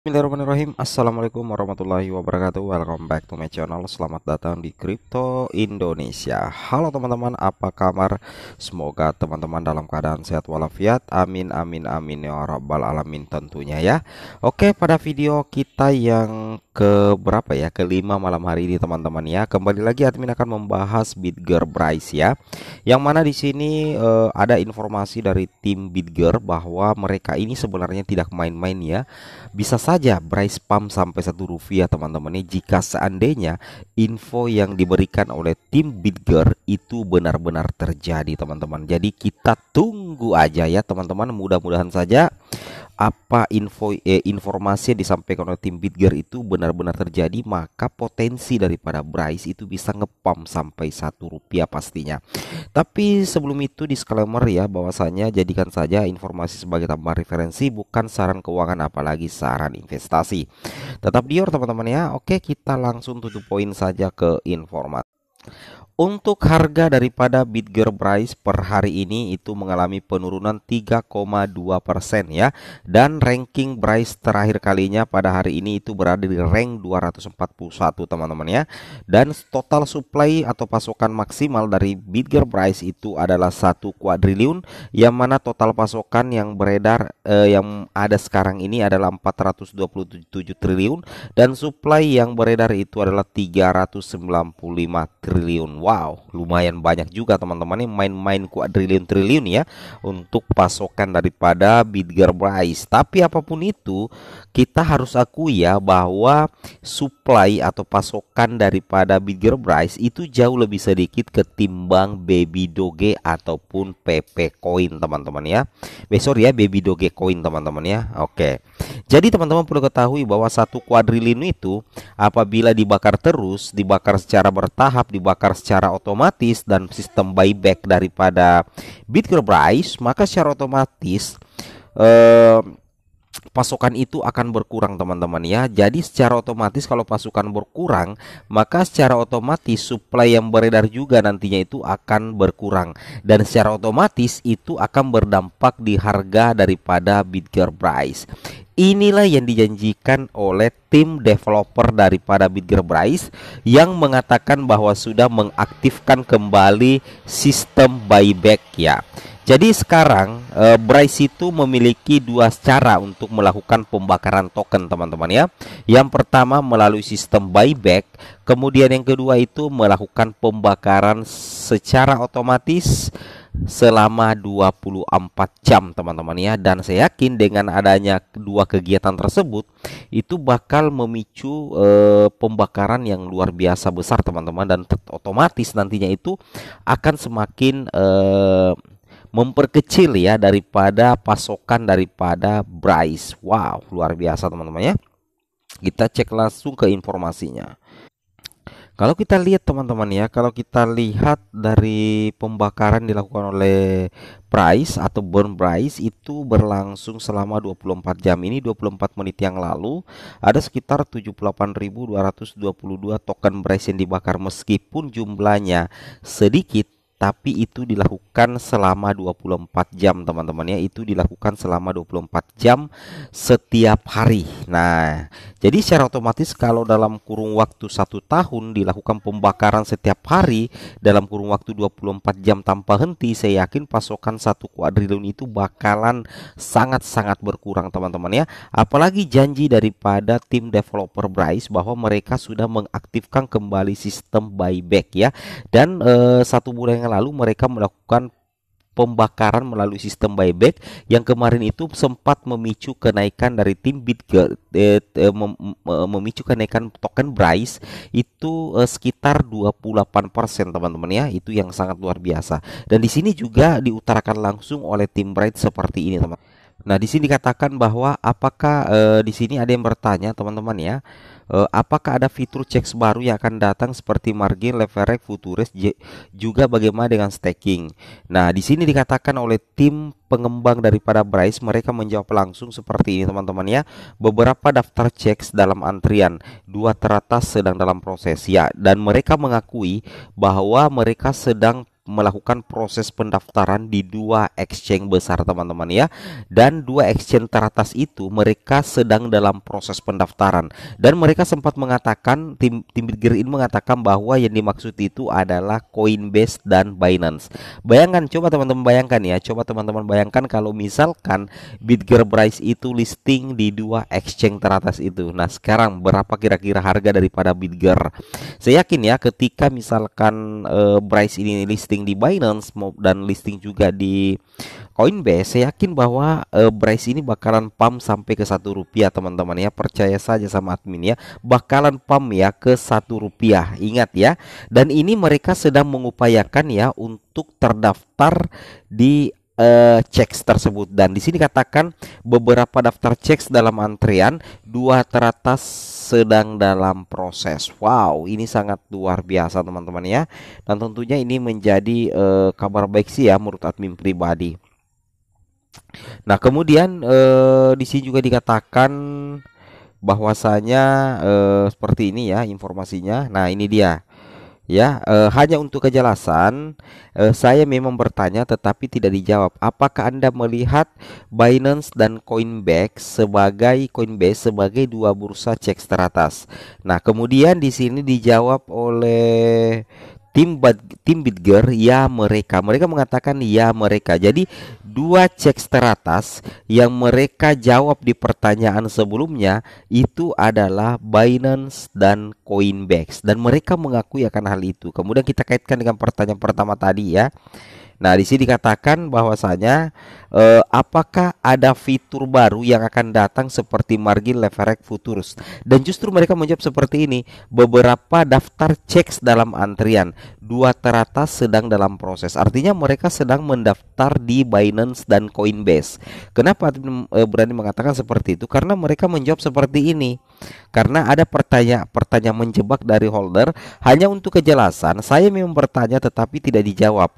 Bismillahirrahmanirrahim. Assalamualaikum warahmatullahi wabarakatuh. Welcome back to my channel. Selamat datang di Crypto Indonesia. Halo teman-teman, apa kabar? Semoga teman-teman dalam keadaan sehat walafiat. Amin amin amin ya rabbal alamin tentunya ya. Oke, pada video kita yang ke berapa ya? Kelima malam hari ini teman-teman ya. Kembali lagi admin akan membahas BitGerBryce ya. Yang mana di sini ada informasi dari tim BitGer bahwa mereka ini sebenarnya tidak main-main ya. Bisa saja Bryce pump sampai Rp1 teman-teman ini jika seandainya info yang diberikan oleh tim BitGer itu benar-benar terjadi teman-teman. Jadi kita tunggu aja ya teman-teman, mudah-mudahan saja apa informasi yang disampaikan oleh tim BitGer itu benar-benar terjadi, maka potensi daripada Bryce itu bisa ngepump sampai Rp1 pastinya. Tapi sebelum itu disclaimer ya, bahwasanya jadikan saja informasi sebagai tambahan referensi, bukan saran keuangan apalagi saran investasi. Tetap dior teman-teman ya. Oke, kita langsung tutup poin saja ke informasi. Untuk harga daripada BitGerBryce per hari ini itu mengalami penurunan 3,2% ya. Dan ranking Bryce terakhir kalinya pada hari ini itu berada di rank 241 teman-teman ya. Dan total supply atau pasokan maksimal dari BitGerBryce itu adalah 1 kuadriliun, yang mana total pasokan yang beredar yang ada sekarang ini adalah 427 triliun, dan supply yang beredar itu adalah 395 triliun. Wow, lumayan banyak juga teman-teman, ini main-main kuadriliun-triliun ya untuk pasokan daripada BitGerBryce. Tapi apapun itu, kita harus akui ya bahwa supply atau pasokan daripada BitGerBryce itu jauh lebih sedikit ketimbang Baby Doge ataupun PP Coin teman-teman ya. Sorry ya, Baby Doge Coin teman-teman ya. Oke. Jadi teman-teman perlu ketahui bahwa 1 kuadriliun itu apabila dibakar terus, dibakar secara bertahap, dibakar secara otomatis dan sistem buyback daripada BitGerBryce, maka secara otomatis pasokan itu akan berkurang teman-teman ya. Jadi secara otomatis kalau pasukan berkurang, maka secara otomatis supply yang beredar juga nantinya itu akan berkurang, dan secara otomatis itu akan berdampak di harga daripada BitGerBryce. Inilah yang dijanjikan oleh tim developer daripada BitGerBryce yang mengatakan bahwa sudah mengaktifkan kembali sistem buyback ya. Jadi sekarang Bryce itu memiliki dua cara untuk melakukan pembakaran token teman-teman ya. Yang pertama melalui sistem buyback, kemudian yang kedua itu melakukan pembakaran secara otomatis selama 24 jam teman-teman ya. Dan saya yakin dengan adanya dua kegiatan tersebut itu bakal memicu pembakaran yang luar biasa besar teman-teman, dan otomatis nantinya itu akan semakin memperkecil ya daripada pasokan daripada Bryce. Wow, luar biasa teman-teman ya. Kita cek langsung ke informasinya. Kalau kita lihat teman-teman ya, kalau kita lihat dari pembakaran dilakukan oleh Bryce atau burn Bryce itu berlangsung selama 24 jam. Ini 24 menit yang lalu ada sekitar 78.222 token Bryce yang dibakar, meskipun jumlahnya sedikit, tapi itu dilakukan selama 24 jam teman-teman ya. Itu dilakukan selama 24 jam setiap hari. Nah, jadi secara otomatis kalau dalam kurun waktu 1 tahun dilakukan pembakaran setiap hari dalam kurun waktu 24 jam tanpa henti, saya yakin pasokan 1 kuadriliun itu bakalan sangat-sangat berkurang teman-teman ya. Apalagi janji daripada tim developer Bryce bahwa mereka sudah mengaktifkan kembali sistem buyback ya. Dan 1 bulan yang lalu mereka melakukan pembakaran melalui sistem buyback yang kemarin itu sempat memicu kenaikan dari tim BitGer, memicu kenaikan token Bryce itu sekitar 28% teman-teman ya. Itu yang sangat luar biasa. Dan di sini juga diutarakan langsung oleh tim Bryce seperti ini teman. Nah, di sini dikatakan bahwa apakah di sini ada yang bertanya teman-teman ya, apakah ada fitur checks baru yang akan datang seperti margin, leverage, futures, juga bagaimana dengan staking. Nah, di sini dikatakan oleh tim pengembang daripada Bryce, mereka menjawab langsung seperti ini teman-teman ya. Beberapa daftar checks dalam antrian, 2 teratas sedang dalam proses ya, dan mereka mengakui bahwa mereka sedang melakukan proses pendaftaran di dua exchange besar teman-teman ya. Dan dua exchange teratas itu mereka sedang dalam proses pendaftaran. Dan mereka sempat mengatakan, tim Bitgear ini mengatakan bahwa yang dimaksud itu adalah Coinbase dan Binance. Bayangkan, coba teman-teman bayangkan ya, coba teman-teman bayangkan kalau misalkan Bitgear Bryce itu listing di dua exchange teratas itu. Nah, sekarang berapa kira-kira harga daripada Bitgear? Saya yakin ya, ketika misalkan Bryce ini listing di Binance dan listing juga di Coinbase, saya yakin bahwa Bryce ini bakalan pump sampai ke Rp1 teman-teman ya. Percaya saja sama admin ya, bakalan pump ya ke Rp1. Ingat ya. Dan ini mereka sedang mengupayakan ya untuk terdaftar di checks tersebut. Dan di sini katakan beberapa daftar checks dalam antrian, dua teratas sedang dalam proses. Wow, ini sangat luar biasa teman-teman ya. Dan tentunya ini menjadi kabar baik sih ya menurut admin pribadi. Nah, kemudian di sini juga dikatakan bahwasanya seperti ini ya informasinya. Nah, ini dia. Ya, hanya untuk kejelasan, saya memang bertanya tetapi tidak dijawab. Apakah Anda melihat Binance dan Coinbase sebagai dua bursa ceks teratas? Nah, kemudian di sini dijawab oleh tim Bitgear, ya mereka mengatakan ya mereka. Jadi dua ceks teratas yang mereka jawab di pertanyaan sebelumnya itu adalah Binance dan Coinbase, dan mereka mengakui akan hal itu. Kemudian kita kaitkan dengan pertanyaan pertama tadi ya. Nah, di sini dikatakan bahwasanya apakah ada fitur baru yang akan datang seperti margin leverage futures? Dan justru mereka menjawab seperti ini, beberapa daftar checks dalam antrian, dua teratas sedang dalam proses. Artinya mereka sedang mendaftar di Binance dan Coinbase. Kenapa berani mengatakan seperti itu? Karena mereka menjawab seperti ini. Karena ada pertanyaan menjebak dari holder. Hanya untuk kejelasan, saya memang bertanya tetapi tidak dijawab.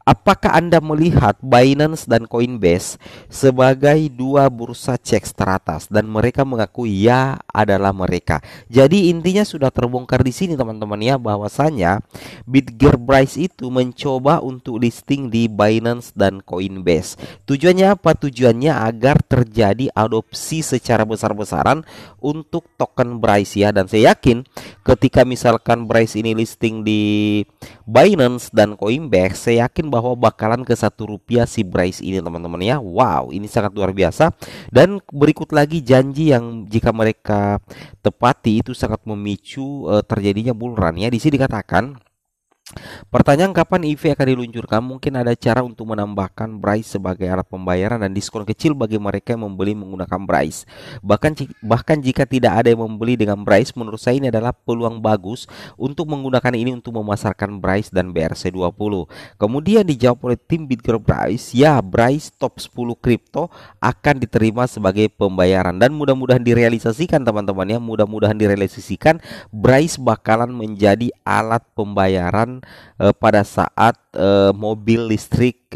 Apakah Anda melihat Binance dan Coinbase sebagai dua bursa ceks teratas? Dan mereka mengakui ya adalah mereka. Jadi intinya sudah terbongkar di sini teman-teman ya, bahwasanya Bitgear Bryce itu mencoba untuk listing di Binance dan Coinbase. Tujuannya apa? Tujuannya agar terjadi adopsi secara besar-besaran untuk token Bryce ya. Dan saya yakin ketika misalkan Bryce ini listing di Binance dan Coinbase, saya yakin bahwa bakalan ke Rp1 si Bryce ini teman-teman ya. Wow, ini sangat luar biasa. Dan berikut lagi janji yang jika mereka tepati itu sangat memicu terjadinya bull run ya. Di sini dikatakan, pertanyaan kapan EV akan diluncurkan? Mungkin ada cara untuk menambahkan Bryce sebagai alat pembayaran dan diskon kecil bagi mereka yang membeli menggunakan Bryce. Bahkan jika tidak ada yang membeli dengan Bryce, menurut saya ini adalah peluang bagus untuk menggunakan ini untuk memasarkan Bryce dan BRC20. Kemudian dijawab oleh tim Bitgear Bryce, ya Bryce top 10 kripto akan diterima sebagai pembayaran, dan mudah-mudahan direalisasikan teman-teman ya. Mudah-mudahan direalisasikan Bryce bakalan menjadi alat pembayaran pada saat mobil listrik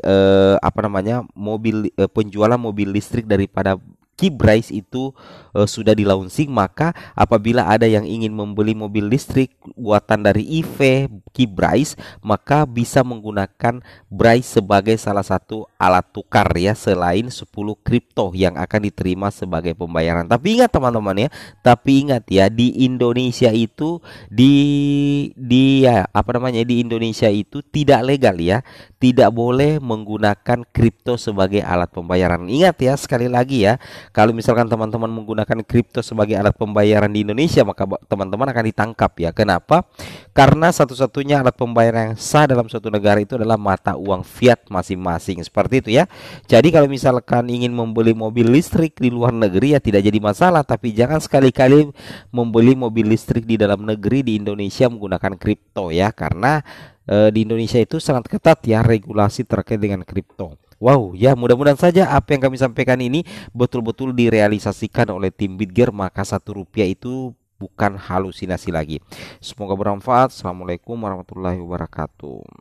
penjualan mobil listrik daripada Bryce itu sudah di launching. Maka apabila ada yang ingin membeli mobil listrik buatan dari EV Bryce, maka bisa menggunakan Bryce sebagai salah satu alat tukar ya, selain 10 kripto yang akan diterima sebagai pembayaran. Tapi ingat teman-teman ya, di Indonesia itu di Indonesia itu tidak legal ya, tidak boleh menggunakan kripto sebagai alat pembayaran. Ingat ya, sekali lagi ya, kalau misalkan teman-teman menggunakan kripto sebagai alat pembayaran di Indonesia, maka teman-teman akan ditangkap ya. Kenapa? Karena satu-satunya alat pembayaran yang sah dalam suatu negara itu adalah mata uang fiat masing-masing. Seperti itu ya. Jadi kalau misalkan ingin membeli mobil listrik di luar negeri ya tidak jadi masalah, tapi jangan sekali-kali membeli mobil listrik di dalam negeri di Indonesia menggunakan kripto ya, karena di Indonesia itu sangat ketat ya regulasi terkait dengan kripto. Wow ya, mudah-mudahan saja apa yang kami sampaikan ini betul-betul direalisasikan oleh tim Bitgear, maka Rp1 itu bukan halusinasi lagi. Semoga bermanfaat. Assalamualaikum warahmatullahi wabarakatuh.